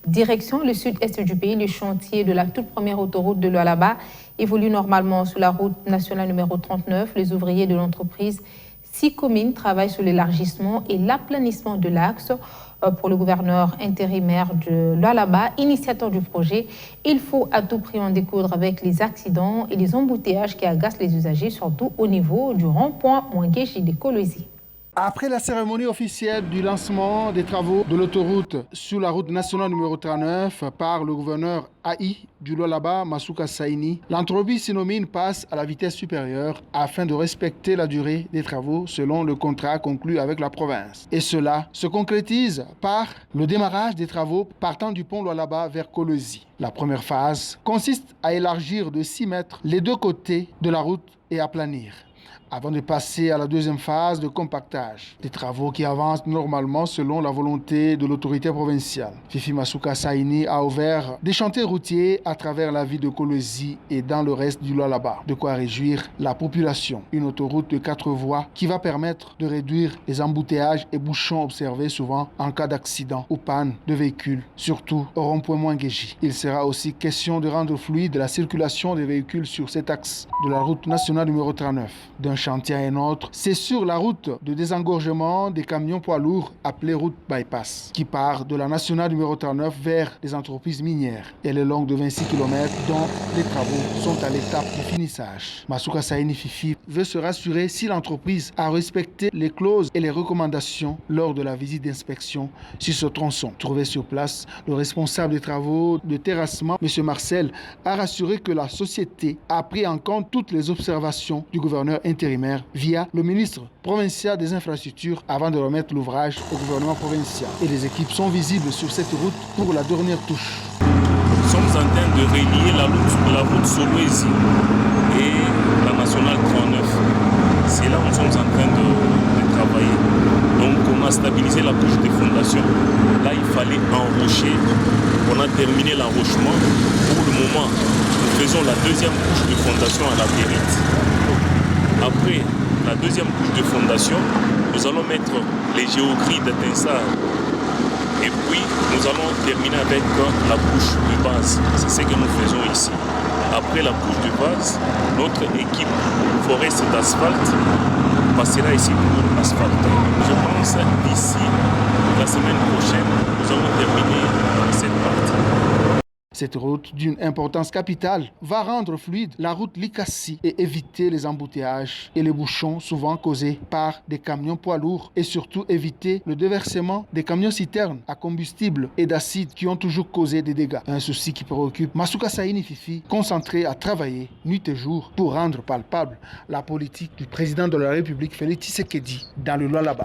Direction le sud-est du pays, le chantier de la toute première autoroute de Lualaba évolue normalement sur la route nationale numéro 39. Les ouvriers de l'entreprise Sicomine travaillent sur l'élargissement et l'aplanissement de l'axe. Pour le gouverneur intérimaire de Lualaba, initiateur du projet, il faut à tout prix en découdre avec les accidents et les embouteillages qui agacent les usagers, surtout au niveau du rond-point Mwangeji de Kolosi. Après la cérémonie officielle du lancement des travaux de l'autoroute sur la route nationale numéro 39 par le gouverneur AI du Lualaba, Masuka Saini, l'entreprise Sicomine passe à la vitesse supérieure afin de respecter la durée des travaux selon le contrat conclu avec la province. Et cela se concrétise par le démarrage des travaux partant du pont Lualaba vers Kolosi. La première phase consiste à élargir de 6 mètres les deux côtés de la route et à planir, avant de passer à la deuxième phase de compactage. Des travaux qui avancent normalement selon la volonté de l'autorité provinciale. Fifi Masuka Saini a ouvert des chantiers routiers à travers la ville de Kolosi et dans le reste du Lualaba. De quoi réjouir la population. Une autoroute de 4 voies qui va permettre de réduire les embouteillages et bouchons observés souvent en cas d'accident ou panne de véhicules, surtout au rond-point Mwangeji. Il sera aussi question de rendre fluide la circulation des véhicules sur cet axe de la route nationale numéro 39. D'un chantier à un autre, c'est sur la route de désengorgement des camions poids lourds appelée route bypass, qui part de la nationale numéro 39 vers les entreprises minières. Elle est longue de 26 km, dont les travaux sont à l'étape du finissage. Masuka Saini Fifi veut se rassurer si l'entreprise a respecté les clauses et les recommandations lors de la visite d'inspection sur ce tronçon. Trouvé sur place, le responsable des travaux de terrassement, M. Marcel, a rassuré que la société a pris en compte toutes les observations du gouverneur intérimaire via le ministre provincial des infrastructures avant de remettre l'ouvrage au gouvernement provincial. Et les équipes sont visibles sur cette route pour la dernière touche. Nous sommes en train de relier la route Solwezi et la nationale 39. C'est là où nous sommes en train de travailler. Donc on a stabilisé la couche des fondations. Là il fallait enrocher. On a terminé l'enrochement. Pour le moment, nous faisons la deuxième couche de fondation à la périte. Après la deuxième couche de fondation, nous allons mettre les géogrilles d'étincelle. Et puis, nous allons terminer avec la couche de base. C'est ce que nous faisons ici. Après la couche de base, notre équipe foreste d'asphalte passera ici pour l'asphalte. Je pense d'ici la semaine prochaine, nous allons terminer cette partie. Cette route d'une importance capitale va rendre fluide la route Likasi et éviter les embouteillages et les bouchons souvent causés par des camions poids lourds et surtout éviter le déversement des camions citernes à combustible et d'acide qui ont toujours causé des dégâts. Un souci qui préoccupe Masuka Saini Fifi, concentré à travailler nuit et jour pour rendre palpable la politique du président de la République Félix Tshisekedi dans le Lualaba.